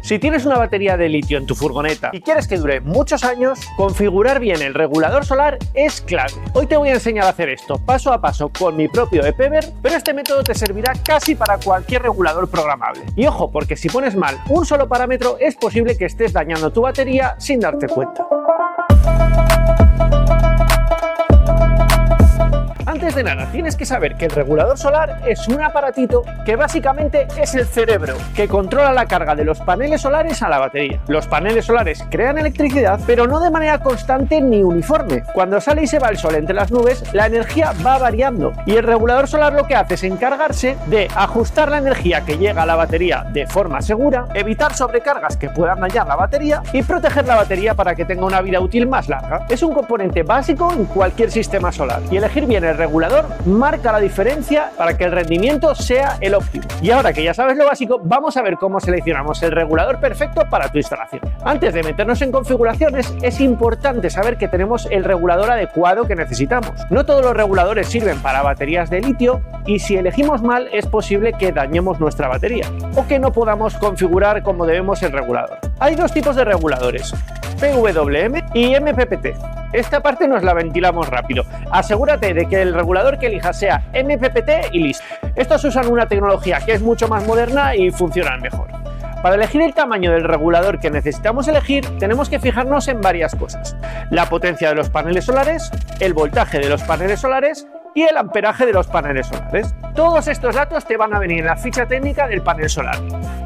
Si tienes una batería de litio en tu furgoneta y quieres que dure muchos años, configurar bien el regulador solar es clave. Hoy te voy a enseñar a hacer esto paso a paso con mi propio ePever, pero este método te servirá casi para cualquier regulador programable. Y ojo, porque si pones mal un solo parámetro es posible que estés dañando tu batería sin darte cuenta. Antes de nada, tienes que saber que el regulador solar es un aparatito que básicamente es el cerebro que controla la carga de los paneles solares a la batería. Los paneles solares crean electricidad, pero no de manera constante ni uniforme. Cuando sale y se va el sol entre las nubes, la energía va variando y el regulador solar lo que hace es encargarse de ajustar la energía que llega a la batería de forma segura, evitar sobrecargas que puedan dañar la batería y proteger la batería para que tenga una vida útil más larga. Es un componente básico en cualquier sistema solar y elegir bien el regulador marca la diferencia para que el rendimiento sea el óptimo. Y ahora que ya sabes lo básico, vamos a ver cómo seleccionamos el regulador perfecto para tu instalación. Antes de meternos en configuraciones, es importante saber que tenemos el regulador adecuado que necesitamos. No todos los reguladores sirven para baterías de litio y si elegimos mal es posible que dañemos nuestra batería o que no podamos configurar como debemos el regulador. Hay dos tipos de reguladores, PWM y MPPT. Esta parte nos la ventilamos rápido. Asegúrate de que el regulador que elijas sea MPPT y listo. Estos usan una tecnología que es mucho más moderna y funcionan mejor. Para elegir el tamaño del regulador que necesitamos elegir, tenemos que fijarnos en varias cosas: la potencia de los paneles solares, el voltaje de los paneles solares y el amperaje de los paneles solares. Todos estos datos te van a venir en la ficha técnica del panel solar.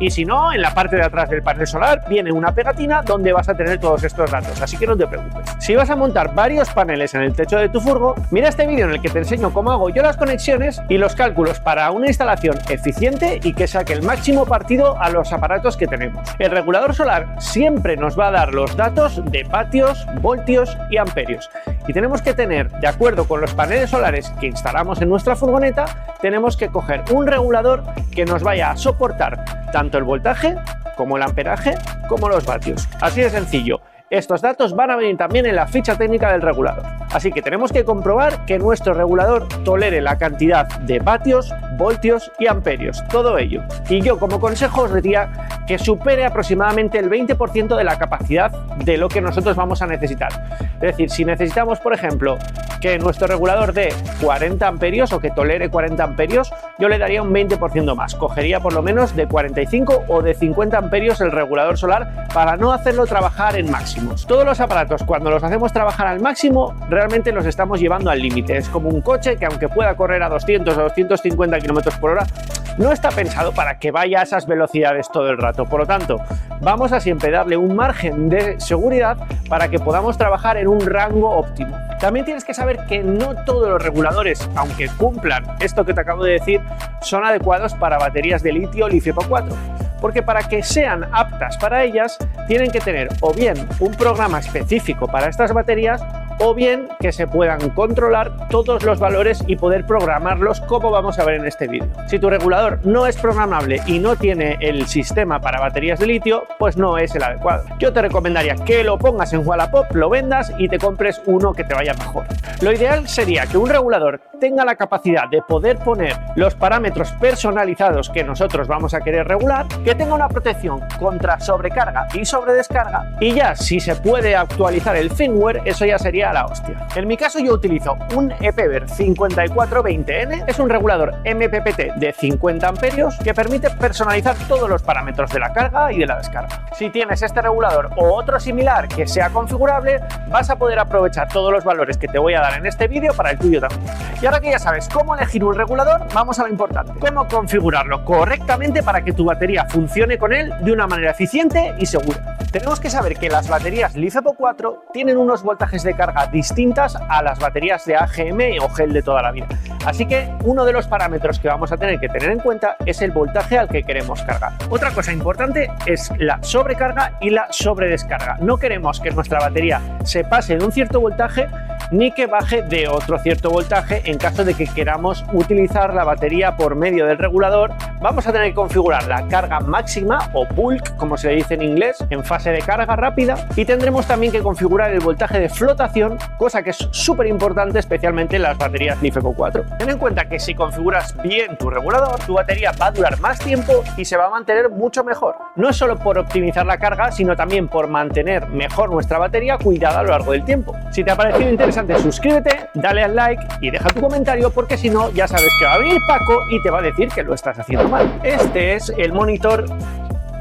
Y si no, en la parte de atrás del panel solar viene una pegatina donde vas a tener todos estos datos, así que no te preocupes. Si vas a montar varios paneles en el techo de tu furgo, mira este vídeo en el que te enseño cómo hago yo las conexiones y los cálculos para una instalación eficiente y que saque el máximo partido a los aparatos que tenemos. El regulador solar siempre nos va a dar los datos de vatios, voltios y amperios. Y tenemos que tener, de acuerdo con los paneles solares que instalamos en nuestra furgoneta, tenemos que coger un regulador que nos vaya a soportar tanto el voltaje como el amperaje como los vatios. Así de sencillo. Estos datos van a venir también en la ficha técnica del regulador. Así que tenemos que comprobar que nuestro regulador tolere la cantidad de vatios, voltios y amperios, todo ello. Y yo como consejo os diría que supere aproximadamente el 20% de la capacidad de lo que nosotros vamos a necesitar. Es decir, si necesitamos, por ejemplo, que nuestro regulador dé 40 amperios o que tolere 40 amperios, yo le daría un 20% más. Cogería por lo menos de 45 o de 50 amperios el regulador solar para no hacerlo trabajar en máximo. Todos los aparatos, cuando los hacemos trabajar al máximo, realmente los estamos llevando al límite. Es como un coche que, aunque pueda correr a 200 o 250 km/h, no está pensado para que vaya a esas velocidades todo el rato. Por lo tanto, vamos a siempre darle un margen de seguridad para que podamos trabajar en un rango óptimo. También tienes que saber que no todos los reguladores, aunque cumplan esto que te acabo de decir, son adecuados para baterías de litio LiFePO4. Porque para que sean aptas para ellas, tienen que tener o bien un programa específico para estas baterías o bien que se puedan controlar todos los valores y poder programarlos, como vamos a ver en este vídeo. Si tu regulador no es programable y no tiene el sistema para baterías de litio, pues no es el adecuado. Yo te recomendaría que lo pongas en Wallapop, lo vendas y te compres uno que te vaya mejor. Lo ideal sería que un regulador tenga la capacidad de poder poner los parámetros personalizados que nosotros vamos a querer regular, que tenga una protección contra sobrecarga y sobredescarga, y ya si se puede actualizar el firmware, eso ya sería la hostia. En mi caso yo utilizo un ePever 5420N, es un regulador MPPT de 50 amperios que permite personalizar todos los parámetros de la carga y de la descarga. Si tienes este regulador o otro similar que sea configurable, vas a poder aprovechar todos los valores que te voy a dar en este vídeo para el tuyo también. Y ahora que ya sabes cómo elegir un regulador, vamos a lo importante: cómo configurarlo correctamente para que tu batería funcione con él de una manera eficiente y segura. Tenemos que saber que las baterías LiFePO4 tienen unos voltajes de carga distintas a las baterías de AGM o gel de toda la vida. Así que uno de los parámetros que vamos a tener que tener en cuenta es el voltaje al que queremos cargar. Otra cosa importante es la sobrecarga y la sobredescarga. No queremos que nuestra batería se pase de un cierto voltaje ni que baje de otro cierto voltaje en caso de que queramos utilizar la batería por medio del regulador. Vamos a tener que configurar la carga máxima o bulk, como se le dice en inglés, en fase de carga rápida, y tendremos también que configurar el voltaje de flotación, cosa que es súper importante especialmente en las baterías LiFePO 4. Ten en cuenta que si configuras bien tu regulador, tu batería va a durar más tiempo y se va a mantener mucho mejor. No es solo por optimizar la carga, sino también por mantener mejor nuestra batería cuidada a lo largo del tiempo. Si te ha parecido interesante, suscríbete, dale al like y deja tu comentario, porque si no, ya sabes que va a venir Paco y te va a decir que lo estás haciendo mal. Este es el monitor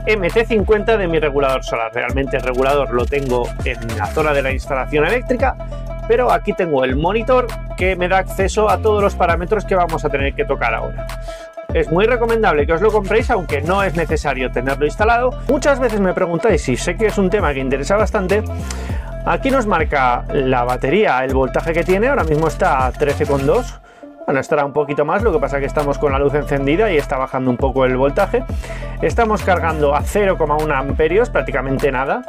MT50 de mi regulador solar. Realmente el regulador lo tengo en la zona de la instalación eléctrica, pero aquí tengo el monitor que me da acceso a todos los parámetros que vamos a tener que tocar ahora. Es muy recomendable que os lo compréis, aunque no es necesario tenerlo instalado. Muchas veces me preguntáis, y sé que es un tema que interesa bastante. Aquí nos marca la batería, el voltaje que tiene. Ahora mismo está a 13,2. Bueno, estará un poquito más, lo que pasa es que estamos con la luz encendida y está bajando un poco el voltaje. Estamos cargando a 0,1 amperios, prácticamente nada,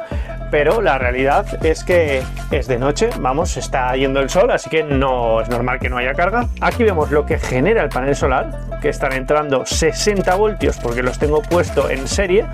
pero la realidad es que es de noche, vamos, está yendo el sol, así que no es normal que no haya carga. Aquí vemos lo que genera el panel solar, que están entrando 60 voltios porque los tengo puesto en serie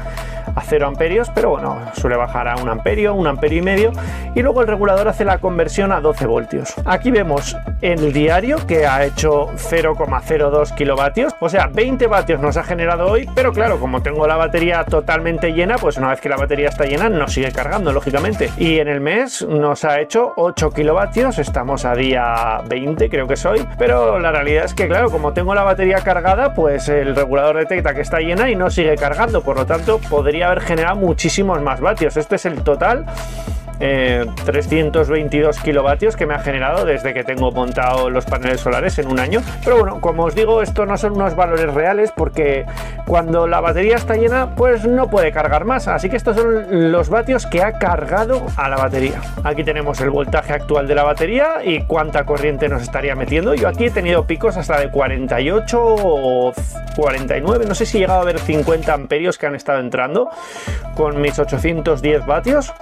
a 0 amperios, pero bueno, suele bajar a 1 amperio, 1 amperio y medio, y luego el regulador hace la conversión a 12 voltios. Aquí vemos el diario que ha hecho 0,02 kilovatios, o sea, 20 vatios nos ha generado hoy, pero claro, como tengo la batería totalmente llena, pues una vez que la batería está llena no sigue cargando, lógicamente. Y en el mes nos ha hecho 8 kilovatios, estamos a día 20 creo que soy, pero la realidad es que claro, como tengo la batería cargada, pues el regulador detecta que está llena y no sigue cargando, por lo tanto podría haber generado muchísimos más vatios. Este es el total. 322 kilovatios que me ha generado desde que tengo montado los paneles solares en un año. Pero bueno, como os digo, esto no son unos valores reales, porque cuando la batería está llena pues no puede cargar más, así que estos son los vatios que ha cargado a la batería. Aquí tenemos el voltaje actual de la batería y cuánta corriente nos estaría metiendo. Yo aquí he tenido picos hasta de 48 o 49, no sé si he llegado a ver 50 amperios que han estado entrando con mis 810 vatios.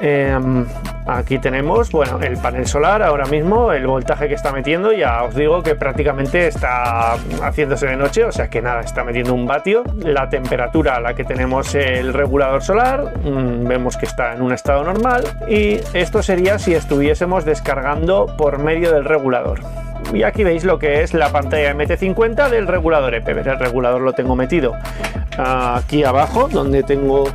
Aquí tenemos, bueno, el panel solar ahora mismo, el voltaje que está metiendo, ya os digo que prácticamente está haciéndose de noche, o sea que nada, está metiendo un vatio. La temperatura a la que tenemos el regulador solar, vemos que está en un estado normal, y esto sería si estuviésemos descargando por medio del regulador. Y aquí veis lo que es la pantalla MT50 del regulador EPEVER. El regulador lo tengo metido aquí abajo, donde tengo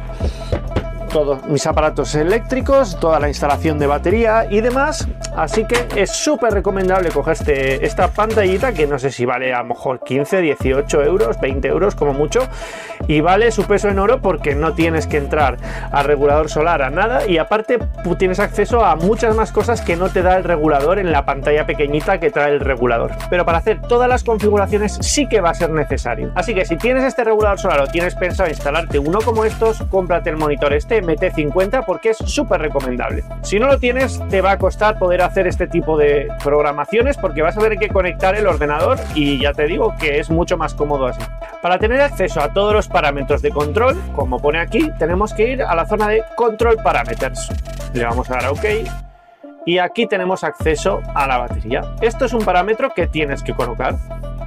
todos mis aparatos eléctricos, toda la instalación de batería y demás, así que es súper recomendable coger esta pantallita, que no sé si vale a lo mejor 15, 18 euros, 20 euros como mucho, y vale su peso en oro porque no tienes que entrar al regulador solar a nada, y aparte tienes acceso a muchas más cosas que no te da el regulador en la pantalla pequeñita que trae el regulador. Pero para hacer todas las configuraciones sí que va a ser necesario, así que si tienes este regulador solar o tienes pensado instalarte uno como estos, cómprate el monitor MT50 porque es súper recomendable. Si no lo tienes, te va a costar poder hacer este tipo de programaciones porque vas a tener que conectar el ordenador, y ya te digo que es mucho más cómodo así. Para tener acceso a todos los parámetros de control, como pone aquí, tenemos que ir a la zona de Control Parameters. Le vamos a dar a OK y aquí tenemos acceso a la batería. Esto es un parámetro que tienes que colocar.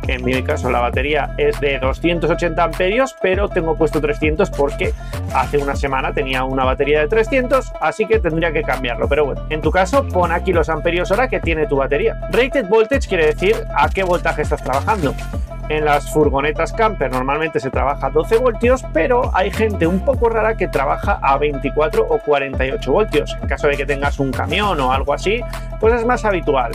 En mi caso la batería es de 280 amperios, pero tengo puesto 300 porque hace una semana tenía una batería de 300, así que tendría que cambiarlo. Pero bueno, en tu caso pon aquí los amperios hora que tiene tu batería. Rated Voltage quiere decir a qué voltaje estás trabajando. En las furgonetas camper normalmente se trabaja a 12 voltios, pero hay gente un poco rara que trabaja a 24 o 48 voltios. En caso de que tengas un camión o algo así, pues es más habitual.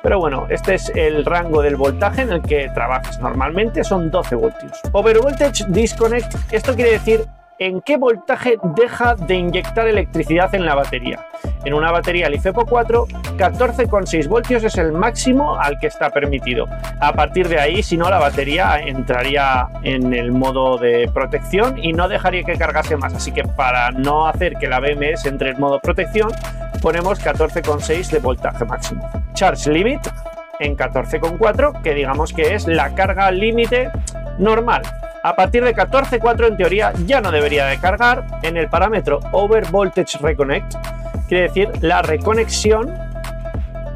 Pero bueno, este es el rango del voltaje en el que trabajas. Normalmente son 12 voltios. Overvoltage Disconnect, esto quiere decir en qué voltaje deja de inyectar electricidad en la batería. En una batería LiFePO 4, 14,6 voltios es el máximo al que está permitido. A partir de ahí, si no, la batería entraría en el modo de protección y no dejaría que cargase más. Así que para no hacer que la BMS entre en modo protección, ponemos 14,6 de voltaje máximo. Charge Limit en 14,4, que digamos que es la carga límite normal. A partir de 14,4 en teoría ya no debería de cargar. En el parámetro Overvoltage Reconnect, quiere decir la reconexión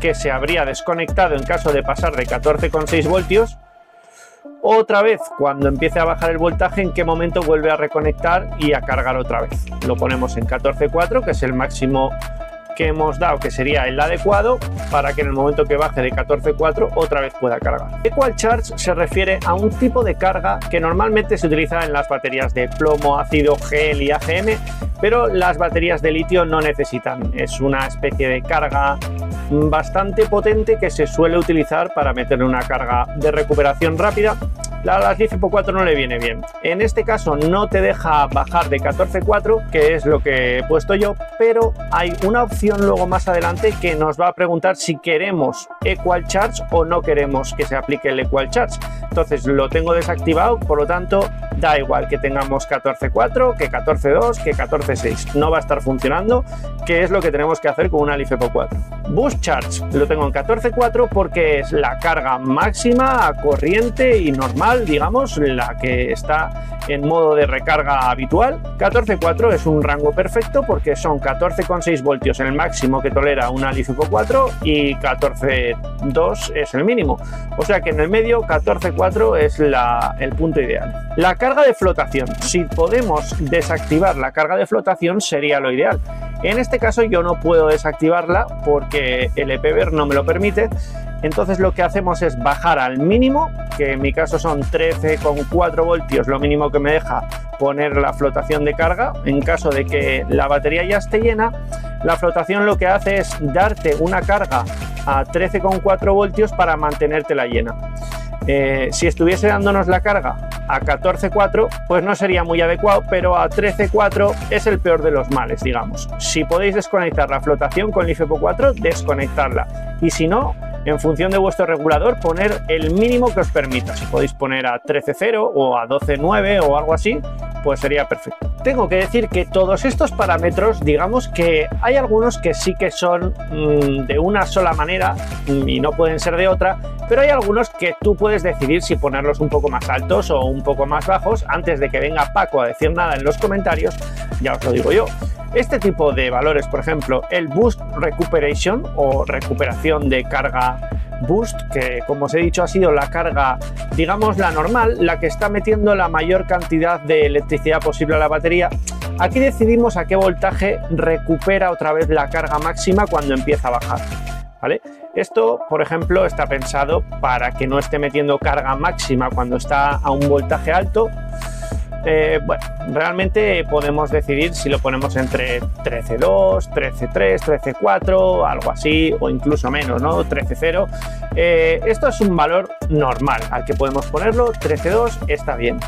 que se habría desconectado en caso de pasar de 14,6 voltios. Otra vez, cuando empiece a bajar el voltaje, en qué momento vuelve a reconectar y a cargar otra vez. Lo ponemos en 14,4, que es el máximo que hemos dado, que sería el adecuado, para que en el momento que baje de 14,4 otra vez pueda cargar. Equal Charge se refiere a un tipo de carga que normalmente se utiliza en las baterías de plomo, ácido, gel y AGM, pero las baterías de litio no necesitan. Es una especie de carga bastante potente que se suele utilizar para meterle una carga de recuperación rápida. A las LiFePO4 no le viene bien. En este caso no te deja bajar de 14,4, que es lo que he puesto yo, pero hay una opción luego más adelante que nos va a preguntar si queremos Equal Charge o no queremos que se aplique el Equal Charge. Entonces lo tengo desactivado, por lo tanto da igual que tengamos 14,4, que 14,2, que 14,6. No va a estar funcionando, que es lo que tenemos que hacer con una LiFePO4. Boost Charge lo tengo en 14,4 porque es la carga máxima, corriente y normal, digamos, la que está en modo de recarga habitual. 14,4 es un rango perfecto porque son 14,6 voltios el máximo que tolera una LiFePO4 y 14,2 es el mínimo. O sea que en el medio 14,4 es el punto ideal. La carga de flotación, si podemos desactivar la carga de flotación sería lo ideal. En este caso yo no puedo desactivarla porque el ePever no me lo permite. Entonces lo que hacemos es bajar al mínimo, que en mi caso son 13,4 voltios, lo mínimo que me deja poner la flotación de carga. En caso de que la batería ya esté llena, la flotación lo que hace es darte una carga a 13,4 voltios para mantenértela llena. Si estuviese dándonos la carga a 14,4 pues no sería muy adecuado, pero a 13,4 es el peor de los males, digamos. Si podéis desconectar la flotación con LiFePO4, desconectarla, y si no, en función de vuestro regulador, poner el mínimo que os permita. Si podéis poner a 13,0 o a 12,9 o algo así, pues sería perfecto. Tengo que decir que todos estos parámetros, digamos que hay algunos que sí que son de una sola manera y no pueden ser de otra, pero hay algunos que tú puedes decidir si ponerlos un poco más altos o un poco más bajos. Antes de que venga Paco a decir nada en los comentarios, ya os lo digo yo. Este tipo de valores, por ejemplo, el Boost Recuperation o recuperación de carga Boost, que como os he dicho ha sido la carga, digamos la normal, la que está metiendo la mayor cantidad de electricidad posible a la batería. Aquí decidimos a qué voltaje recupera otra vez la carga máxima cuando empieza a bajar, ¿vale? Esto, por ejemplo, está pensado para que no esté metiendo carga máxima cuando está a un voltaje alto. Bueno, realmente podemos decidir si lo ponemos entre 13,2, 13,3, 13,4, algo así, o incluso menos, ¿no? 13,0. Esto es un valor normal al que podemos ponerlo. 13,2 está bien.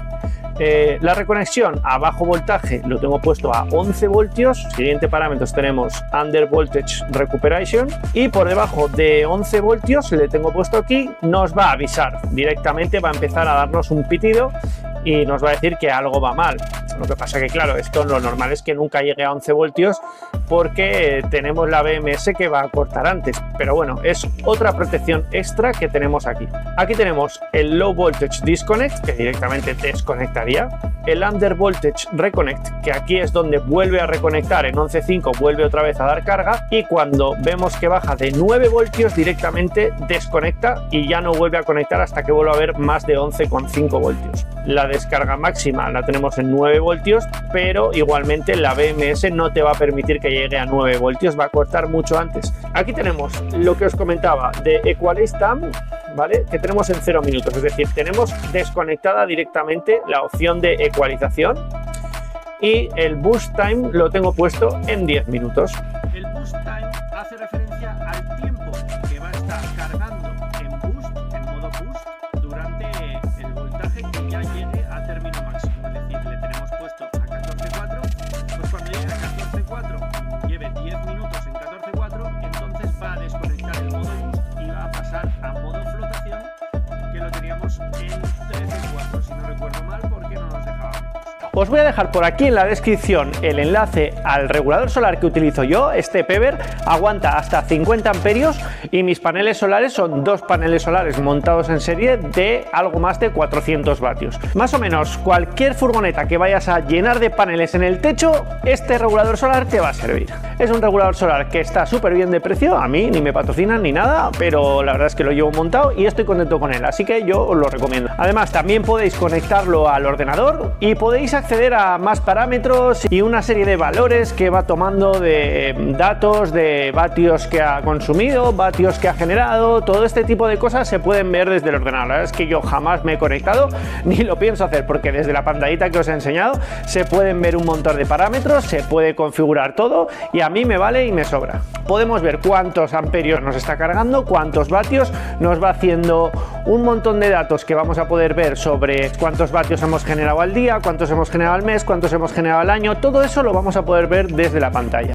La reconexión a bajo voltaje lo tengo puesto a 11 voltios. Siguiente parámetros tenemos Under Voltage Recuperation, y por debajo de 11 voltios le tengo puesto aquí, nos va a avisar directamente, va a empezar a darnos un pitido y nos va a decir que algo va mal. Lo que pasa que claro, esto lo normal es que nunca llegue a 11 voltios porque tenemos la BMS que va a cortar antes, pero bueno, es otra protección extra que tenemos aquí. Aquí tenemos el Low Voltage Disconnect, que directamente desconectaría, el Under Voltage Reconnect, que aquí es donde vuelve a reconectar en 11,5, vuelve otra vez a dar carga, y cuando vemos que baja de 9 voltios directamente desconecta y ya no vuelve a conectar hasta que vuelva a haber más de 11,5 voltios. La descarga máxima la tenemos en 9 voltios, pero igualmente la BMS no te va a permitir que llegue a 9 voltios, va a cortar mucho antes. Aquí tenemos lo que os comentaba de Equalize Time, ¿vale? Que tenemos en 0 minutos, es decir, tenemos desconectada directamente la opción de ecualización, y el Boost Time lo tengo puesto en 10 minutos. El Boost Time hace referencia al tiempo que va a estar cargando en Boost, en modo Boost, durante el voltaje que ya llegue a término máximo. Es decir, le tenemos puesto a 14,4, pues cuando llegue a 14,4, lleve 10 minutos en 14,4, entonces va a desconectar el modo Boost y va a pasar a modo flotación, que lo teníamos en 13,4, si no recuerdo mal, porque no nos dejaba menos. Os voy a dejar por aquí en la descripción el enlace al regulador solar que utilizo yo. Este ePever aguanta hasta 50 amperios y mis paneles solares son 2 paneles solares montados en serie de algo más de 400 vatios. Más o menos cualquier furgoneta que vayas a llenar de paneles en el techo, este regulador solar te va a servir. Es un regulador solar que está súper bien de precio, a mí ni me patrocinan ni nada, pero la verdad es que lo llevo montado y estoy contento con él, así que yo os lo recomiendo. Además, también podéis conectarlo al ordenador y podéis acceder a más parámetros y una serie de valores que va tomando de datos, de vatios que ha consumido, vatios que ha generado, todo este tipo de cosas se pueden ver desde el ordenador. La verdad es que yo jamás me he conectado ni lo pienso hacer, porque desde la pantallita que os he enseñado se pueden ver un montón de parámetros, se puede configurar todo y a mí me vale y me sobra. Podemos ver cuántos amperios nos está cargando, cuántos vatios, nos va haciendo un montón de datos que vamos a poder ver sobre cuántos vatios hemos generado al día, cuántos hemos generado al mes, cuántos hemos generado al año. Todo eso lo vamos a poder ver desde la pantalla.